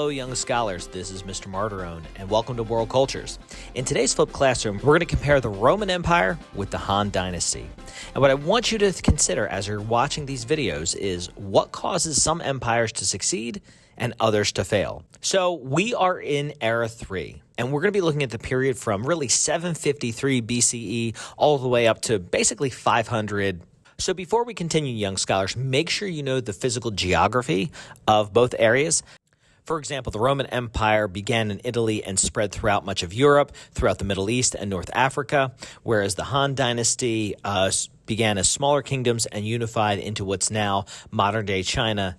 Hello, young scholars. This is Mr. Martirone, and welcome to World Cultures. In today's flipped classroom, we're going to compare the Roman Empire with the Han Dynasty. And what I want you to consider as you're watching these videos is what causes some empires to succeed and others to fail. So we are in Era 3, and we're going to be looking at the period from really 753 BCE all the way up to basically 500. So before we continue, young scholars, make sure you know the physical geography of both areas. For example, the Roman Empire began in Italy and spread throughout much of Europe, throughout the Middle East and North Africa, whereas the Han Dynasty began as smaller kingdoms and unified into what's now modern-day China.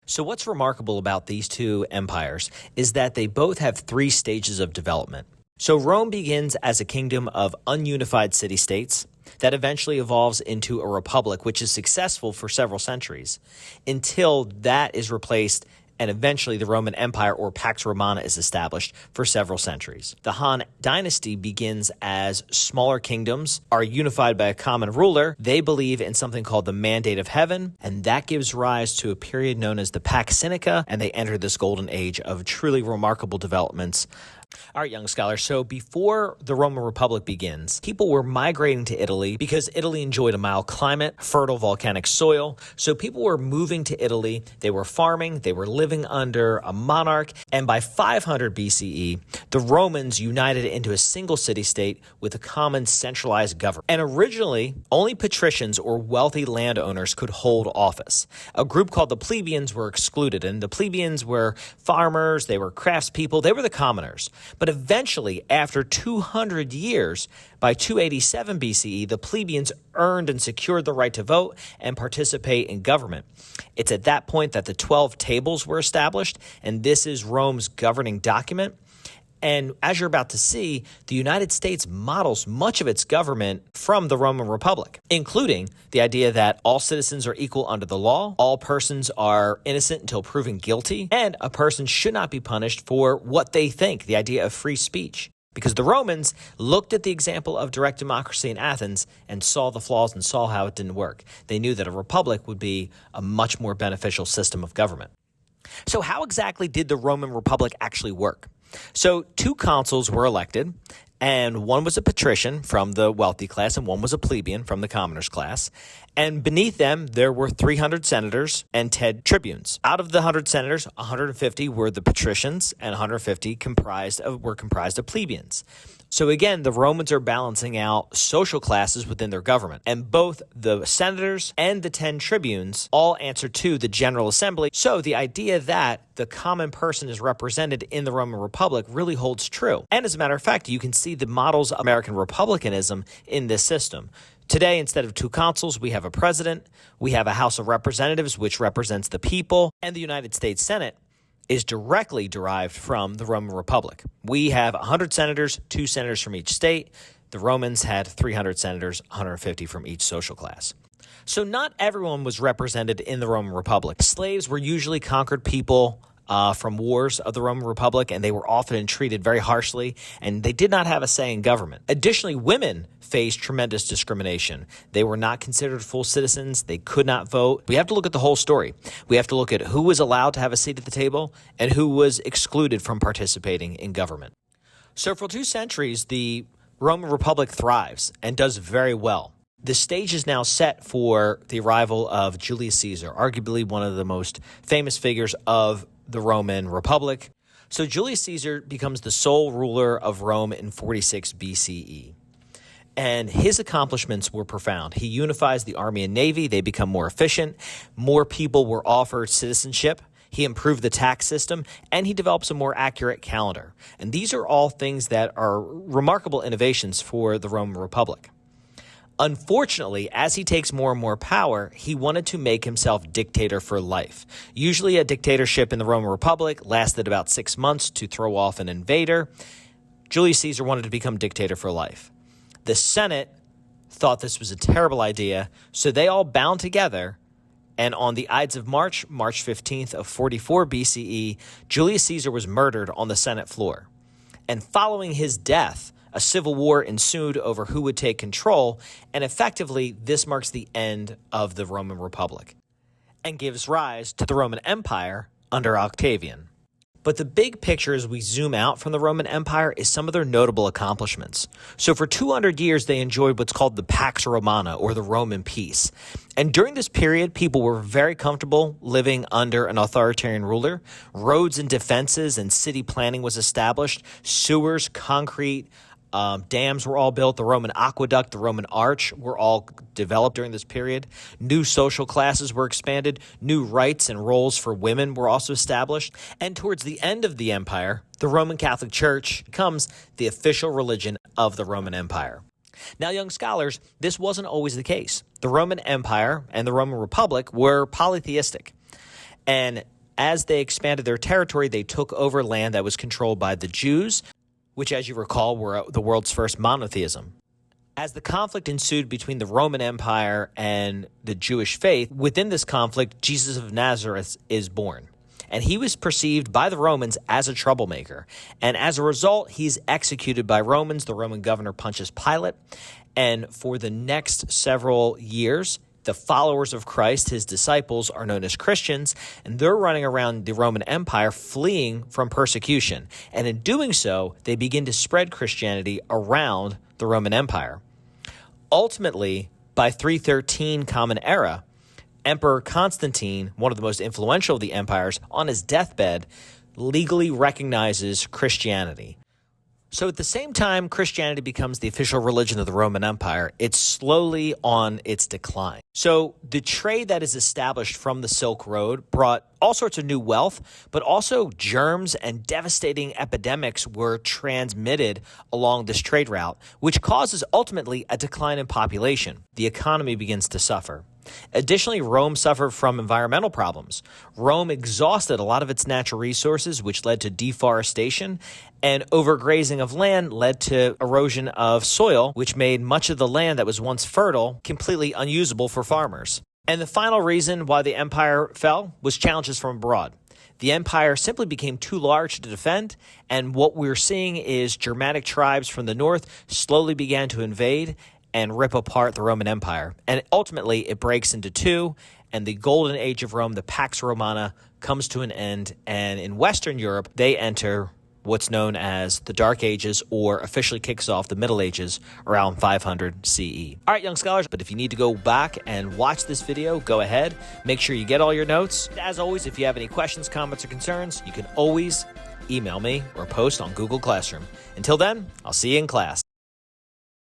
So what's remarkable about these two empires is that they both have three stages of development. So Rome begins as a kingdom of ununified city-states that eventually evolves into a republic, which is successful for several centuries, until that is replaced and eventually the Roman Empire, or Pax Romana, is established for several centuries. The Han Dynasty begins as smaller kingdoms are unified by a common ruler. They believe in something called the Mandate of Heaven, and that gives rise to a period known as the Pax Sinica, and they enter this golden age of truly remarkable developments. All right, young scholars, so before the Roman Republic begins, people were migrating to Italy because Italy enjoyed a mild climate, fertile volcanic soil. So people were moving to Italy. They were farming. They were living under a monarch. And by 500 BCE, the Romans united into a single city-state with a common centralized government. And originally, only patricians or wealthy landowners could hold office. A group called the plebeians were excluded, and the plebeians were farmers, they were craftspeople, they were the commoners. But eventually, after 200 years, by 287 BCE, the plebeians earned and secured the right to vote and participate in government. It's at that point that the 12 tables were established, and this is Rome's governing document. And as you're about to see, the United States models much of its government from the Roman Republic, including the idea that all citizens are equal under the law, all persons are innocent until proven guilty, and a person should not be punished for what they think, the idea of free speech. Because the Romans looked at the example of direct democracy in Athens and saw the flaws and saw how it didn't work. They knew that a republic would be a much more beneficial system of government. So how exactly did the Roman Republic actually work? So two consuls were elected, and one was a patrician from the wealthy class and one was a plebeian from the commoners class. And beneath them, there were 300 senators and 10 tribunes. Out of the 100 senators, 150 were the patricians and 150 were comprised of plebeians. So again, the Romans are balancing out social classes within their government. And both the senators and the 10 tribunes all answer to the General Assembly. So the idea that the common person is represented in the Roman Republic really holds true. And as a matter of fact, you can see the models of American republicanism in this system. Today, instead of two consuls, we have a president, we have a House of Representatives, which represents the people, and the United States Senate is directly derived from the Roman Republic. We have 100 senators, 2 senators from each state. The Romans had 300 senators, 150 from each social class. So not everyone was represented in the Roman Republic. Slaves were usually conquered people from wars of the Roman Republic, and they were often treated very harshly, and they did not have a say in government. Additionally, women faced tremendous discrimination. They were not considered full citizens. They could not vote. We have to look at the whole story. We have to look at who was allowed to have a seat at the table and who was excluded from participating in government. So for 2 centuries, the Roman Republic thrives and does very well. The stage is now set for the arrival of Julius Caesar, arguably one of the most famous figures of the Roman Republic. So Julius Caesar becomes the sole ruler of Rome in 46 BCE. And his accomplishments were profound. He unifies the army and navy. They become more efficient. More people were offered citizenship. He improved the tax system, and he develops a more accurate calendar. And these are all things that are remarkable innovations for the Roman Republic. Unfortunately, as he takes more and more power, he wanted to make himself dictator for life. Usually a dictatorship in the Roman Republic lasted about 6 months to throw off an invader. Julius Caesar wanted to become dictator for life. The Senate thought this was a terrible idea, so they all bound together, and on the Ides of March 15th of 44 BCE, Julius Caesar was murdered on the Senate floor. And following his death, a civil war ensued over who would take control, and effectively, this marks the end of the Roman Republic and gives rise to the Roman Empire under Octavian. But the big picture as we zoom out from the Roman Empire is some of their notable accomplishments. So for 200 years, they enjoyed what's called the Pax Romana, or the Roman peace. And during this period, people were very comfortable living under an authoritarian ruler. Roads and defenses and city planning was established. Sewers, concrete, dams were all built. The Roman aqueduct, the Roman arch were all developed during this period. New social classes were expanded. New rights and roles for women were also established. And towards the end of the empire, the Roman Catholic Church becomes the official religion of the Roman Empire. Now, young scholars, this wasn't always the case. The Roman Empire and the Roman Republic were polytheistic. And as they expanded their territory, they took over land that was controlled by the Jews, which, as you recall, were the world's first monotheism. As the conflict ensued between the Roman Empire and the Jewish faith, within this conflict, Jesus of Nazareth is born. And he was perceived by the Romans as a troublemaker. And as a result, he's executed by Romans. The Roman governor Pontius Pilate. And for the next several years, the followers of Christ, his disciples, are known as Christians, and they're running around the Roman Empire fleeing from persecution. And in doing so, they begin to spread Christianity around the Roman Empire. Ultimately, by 313 Common Era, Emperor Constantine, one of the most influential of the empires, on his deathbed, legally recognizes Christianity. So at the same time Christianity becomes the official religion of the Roman Empire, it's slowly on its decline. So the trade that is established from the Silk Road brought all sorts of new wealth, but also germs and devastating epidemics were transmitted along this trade route, which causes ultimately a decline in population. The economy begins to suffer. Additionally, Rome suffered from environmental problems. Rome exhausted a lot of its natural resources, which led to deforestation, and overgrazing of land led to erosion of soil, which made much of the land that was once fertile completely unusable for farmers. And the final reason why the empire fell was challenges from abroad. The empire simply became too large to defend, and what we're seeing is Germanic tribes from the north slowly began to invade and rip apart the Roman Empire. And ultimately, it breaks into two, and the golden age of Rome, the Pax Romana, comes to an end. And in Western Europe, they enter what's known as the Dark Ages, or officially kicks off the Middle Ages around 500 CE. All right, young scholars, but if you need to go back and watch this video, go ahead. Make sure you get all your notes. As always, if you have any questions, comments, or concerns, you can always email me or post on Google Classroom. Until then, I'll see you in class.